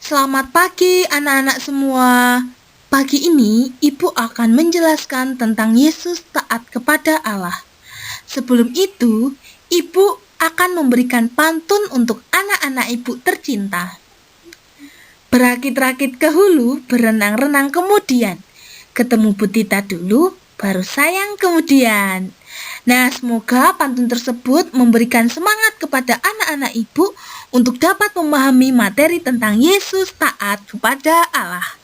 Selamat pagi anak-anak semua. Pagi ini Ibu akan menjelaskan tentang Yesus taat kepada Allah. Sebelum itu, Ibu akan memberikan pantun untuk anak-anak Ibu tercinta. Berakit-rakit ke hulu, berenang-renang kemudian. Ketemu Butita dulu, baru sayang kemudian. Nah, semoga pantun tersebut memberikan semangat kepada anak-anak Ibu untuk dapat memahami materi tentang Yesus taat kepada Allah.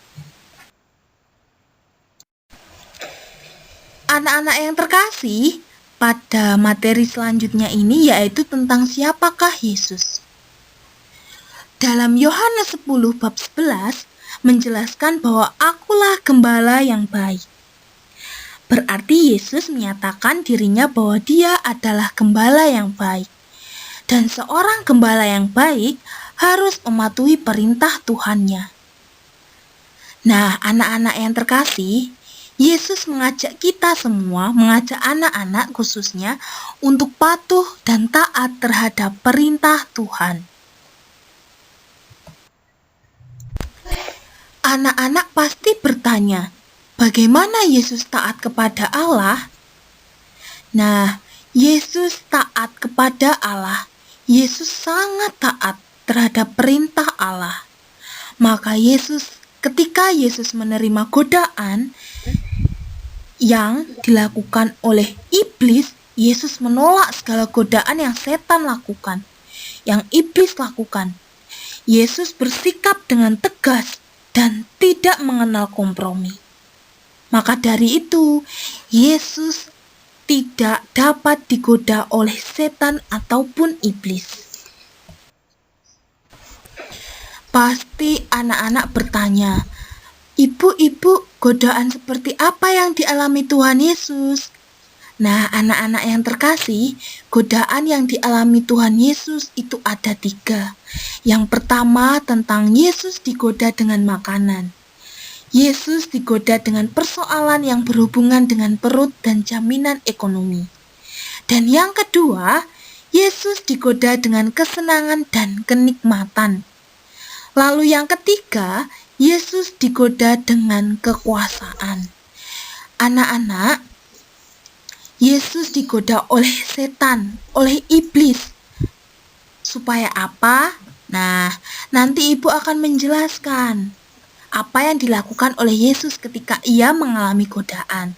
Anak-anak yang terkasih, pada materi selanjutnya ini yaitu tentang siapakah Yesus. Dalam Yohanes 10 bab 11 menjelaskan bahwa akulah gembala yang baik. Berarti Yesus menyatakan dirinya bahwa dia adalah gembala yang baik. Dan seorang gembala yang baik harus mematuhi perintah Tuhannya. Nah, anak-anak yang terkasih, Yesus mengajak kita semua, mengajak anak-anak khususnya untuk patuh dan taat terhadap perintah Tuhan. Anak-anak pasti bertanya, bagaimana Yesus taat kepada Allah? Nah, Yesus taat kepada Allah. Yesus sangat taat terhadap perintah Allah. Maka ketika Yesus menerima godaan yang dilakukan oleh iblis, Yesus menolak segala godaan yang setan lakukan, yang iblis lakukan. Yesus bersikap dengan tegas dan tidak mengenal kompromi. Maka dari itu, Yesus tidak dapat digoda oleh setan ataupun iblis. Pasti anak-anak bertanya, Ibu, godaan seperti apa yang dialami Tuhan Yesus? Nah, anak-anak yang terkasih, godaan yang dialami Tuhan Yesus itu ada 3. Yang pertama tentang Yesus digoda dengan makanan. Yesus digoda dengan persoalan yang berhubungan dengan perut dan jaminan ekonomi. Dan yang kedua, Yesus digoda dengan kesenangan dan kenikmatan. Lalu yang ketiga, Yesus digoda dengan kekuasaan. Anak-anak, Yesus digoda oleh setan, oleh iblis. Supaya apa? Nah, nanti Ibu akan menjelaskan apa yang dilakukan oleh Yesus ketika ia mengalami godaan.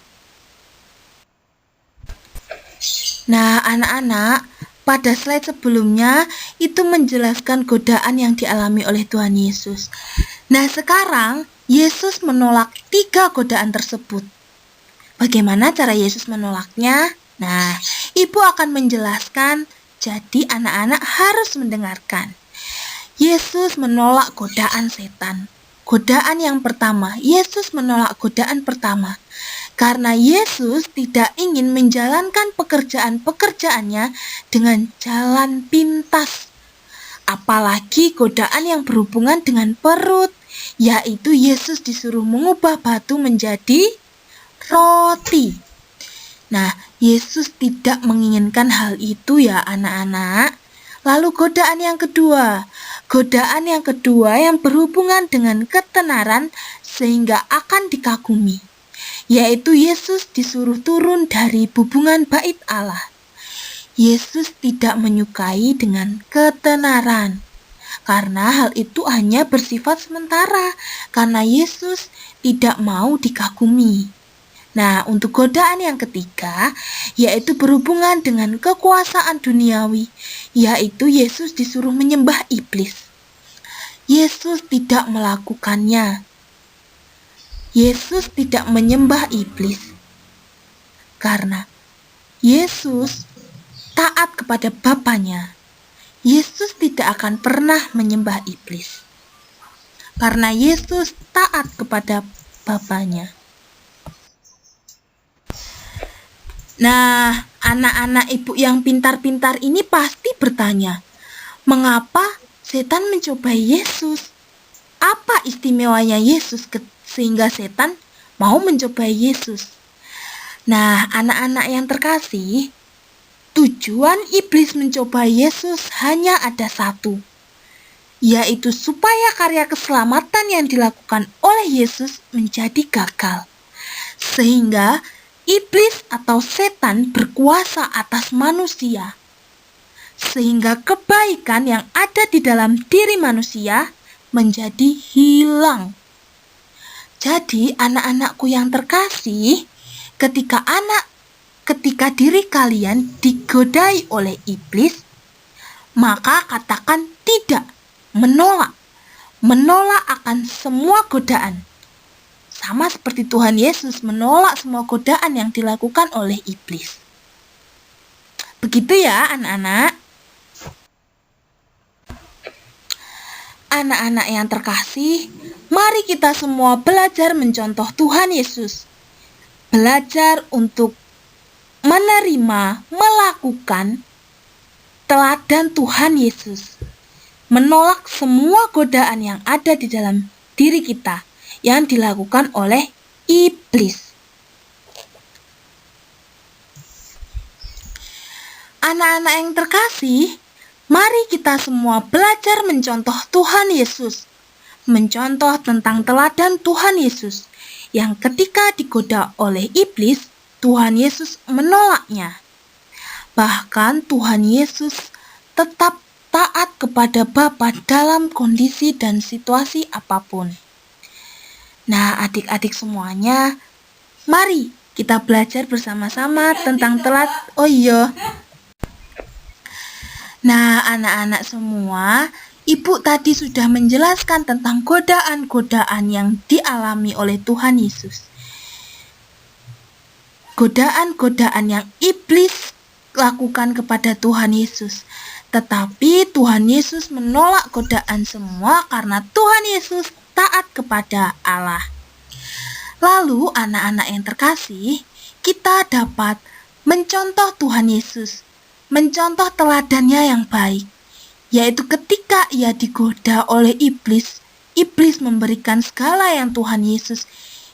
Nah, anak-anak, pada slide sebelumnya itu menjelaskan godaan yang dialami oleh Tuhan Yesus. Nah, sekarang Yesus menolak 3 godaan tersebut. Bagaimana cara Yesus menolaknya? Nah, Ibu akan menjelaskan, jadi anak-anak harus mendengarkan. Yesus menolak godaan setan. Godaan yang pertama, Yesus menolak godaan pertama. Karena Yesus tidak ingin menjalankan pekerjaan-pekerjaannya dengan jalan pintas. Apalagi godaan yang berhubungan dengan perut, yaitu Yesus disuruh mengubah batu menjadi roti. Nah, Yesus tidak menginginkan hal itu ya anak-anak. Lalu godaan yang kedua yang berhubungan dengan ketenaran sehingga akan dikagumi, yaitu Yesus disuruh turun dari bubungan bait Allah. Yesus tidak menyukai dengan ketenaran, karena hal itu hanya bersifat sementara, karena Yesus tidak mau dikagumi. Nah, untuk godaan yang ketiga, yaitu berhubungan dengan kekuasaan duniawi, yaitu Yesus disuruh menyembah iblis. Yesus tidak melakukannya. Yesus tidak menyembah iblis. Karena Yesus taat kepada Bapanya. Yesus tidak akan pernah menyembah iblis. Karena Yesus taat kepada Bapanya. Nah, anak-anak Ibu yang pintar-pintar ini pasti bertanya, mengapa setan mencobai Yesus? Apa istimewanya Yesus sehingga setan mau mencobai Yesus? Nah, anak-anak yang terkasih, tujuan iblis mencobai Yesus hanya ada satu, yaitu supaya karya keselamatan yang dilakukan oleh Yesus menjadi gagal. Sehingga iblis atau setan berkuasa atas manusia. Sehingga kebaikan yang ada di dalam diri manusia menjadi hilang. Jadi anak-anakku yang terkasih, ketika diri kalian digodai oleh iblis, maka katakan tidak, menolak akan semua godaan. Sama seperti Tuhan Yesus menolak semua godaan yang dilakukan oleh iblis. Begitu ya anak-anak. Anak-anak yang terkasih, mari kita semua belajar mencontoh Tuhan Yesus. Belajar untuk menerima, melakukan teladan Tuhan Yesus. Menolak semua godaan yang ada di dalam diri kita yang dilakukan oleh iblis. Anak-anak yang terkasih, mari kita semua belajar mencontoh Tuhan Yesus. Mencontoh tentang teladan Tuhan Yesus yang ketika digoda oleh iblis, Tuhan Yesus menolaknya. Bahkan Tuhan Yesus tetap taat kepada Bapa dalam kondisi dan situasi apapun. Nah, adik-adik semuanya, mari kita belajar bersama-sama tentang Nah, anak-anak semua, Ibu tadi sudah menjelaskan tentang godaan-godaan yang dialami oleh Tuhan Yesus. Godaan-godaan yang iblis lakukan kepada Tuhan Yesus. Tetapi Tuhan Yesus menolak godaan semua karena Tuhan Yesus taat kepada Allah. Lalu anak-anak yang terkasih, kita dapat mencontoh Tuhan Yesus. Mencontoh teladannya yang baik, yaitu ketika ia digoda oleh iblis, iblis memberikan segala yang Tuhan Yesus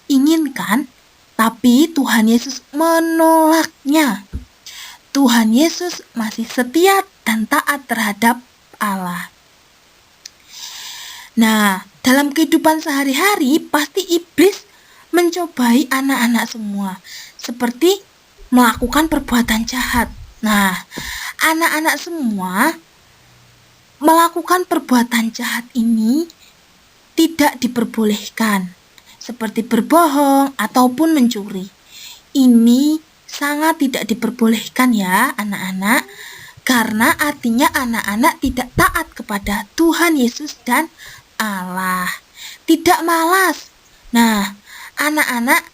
inginkan, tapi Tuhan Yesus menolaknya. Tuhan Yesus masih setia dan taat terhadap Allah. Nah, dalam kehidupan sehari-hari pasti iblis mencobai anak-anak semua, seperti melakukan perbuatan jahat. Nah, anak-anak semua melakukan perbuatan jahat ini tidak diperbolehkan, seperti berbohong ataupun mencuri. Ini sangat tidak diperbolehkan ya anak-anak, karena artinya anak-anak tidak taat kepada Tuhan Yesus dan Allah. Tidak malas. Nah, anak-anak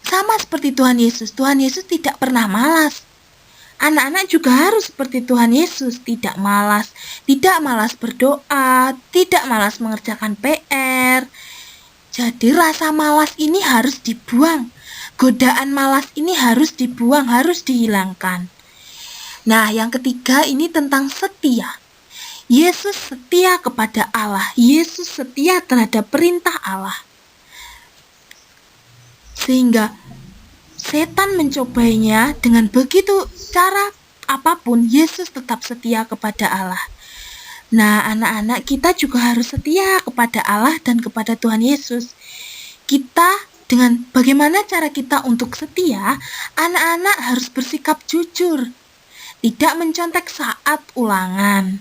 sama seperti Tuhan Yesus tidak pernah malas. Anak-anak juga harus seperti Tuhan Yesus, tidak malas berdoa, tidak malas mengerjakan PR. Jadi rasa malas ini harus dibuang. Godaan malas ini harus dibuang, harus dihilangkan. Nah, yang ketiga ini tentang setia. Yesus setia kepada Allah. Yesus setia terhadap perintah Allah. Sehingga setan mencobainya dengan begitu cara apapun, Yesus tetap setia kepada Allah. Nah, anak-anak kita juga harus setia kepada Allah dan kepada Tuhan Yesus. Bagaimana cara kita untuk setia? Anak-anak harus bersikap jujur, tidak mencontek saat ulangan,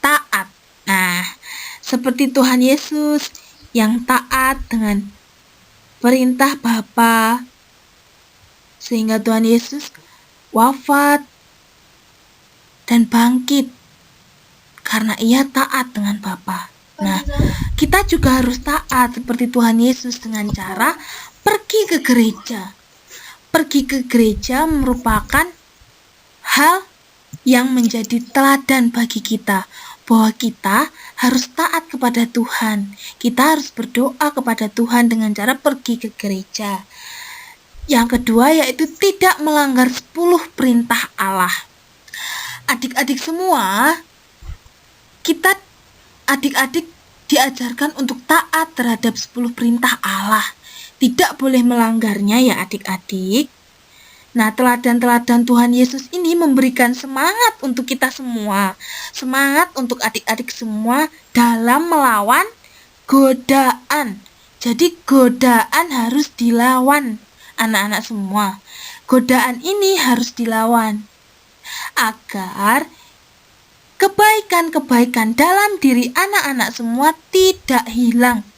taat. Nah, seperti Tuhan Yesus yang taat dengan perintah Bapa, sehingga Tuhan Yesus wafat dan bangkit karena ia taat dengan Bapa. Nah, kita juga harus taat seperti Tuhan Yesus dengan cara pergi ke gereja. Pergi ke gereja merupakan hal yang menjadi teladan bagi kita, bahwa kita harus taat kepada Tuhan. Kita harus berdoa kepada Tuhan dengan cara pergi ke gereja. Yang kedua yaitu tidak melanggar 10 perintah Allah. Adik-adik semua, adik-adik diajarkan untuk taat terhadap 10 perintah Allah. Tidak boleh melanggarnya ya adik-adik. Nah, teladan-teladan Tuhan Yesus ini memberikan semangat untuk kita semua. Semangat untuk adik-adik semua dalam melawan godaan. Jadi godaan harus dilawan, anak-anak semua. Godaan ini harus dilawan agar kebaikan-kebaikan dalam diri anak-anak semua tidak hilang.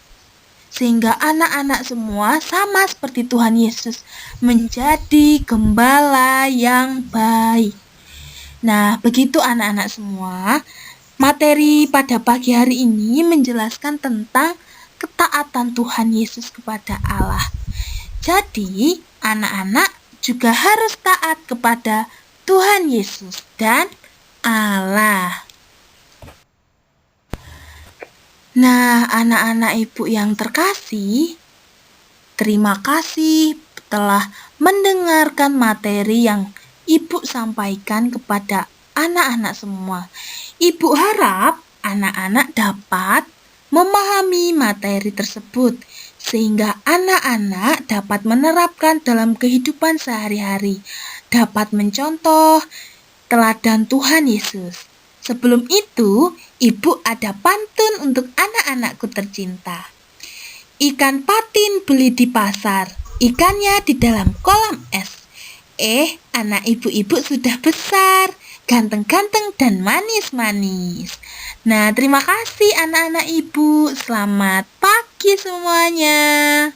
Sehingga anak-anak semua sama seperti Tuhan Yesus menjadi gembala yang baik. Nah, begitu anak-anak semua. Materi pada pagi hari ini menjelaskan tentang ketaatan Tuhan Yesus kepada Allah. Jadi, anak-anak juga harus taat kepada Tuhan Yesus dan Allah. Nah, anak-anak ibu yang terkasih, terima kasih telah mendengarkan materi yang ibu sampaikan kepada anak-anak semua. Ibu harap anak-anak dapat memahami materi tersebut, sehingga anak-anak dapat menerapkan dalam kehidupan sehari-hari, dapat mencontoh teladan Tuhan Yesus. Sebelum itu, ibu ada pantun untuk anak-anakku tercinta. Ikan patin beli di pasar, ikannya di dalam kolam es. Anak ibu-ibu sudah besar, ganteng-ganteng dan manis-manis. Nah, terima kasih anak-anak ibu. Selamat pagi semuanya.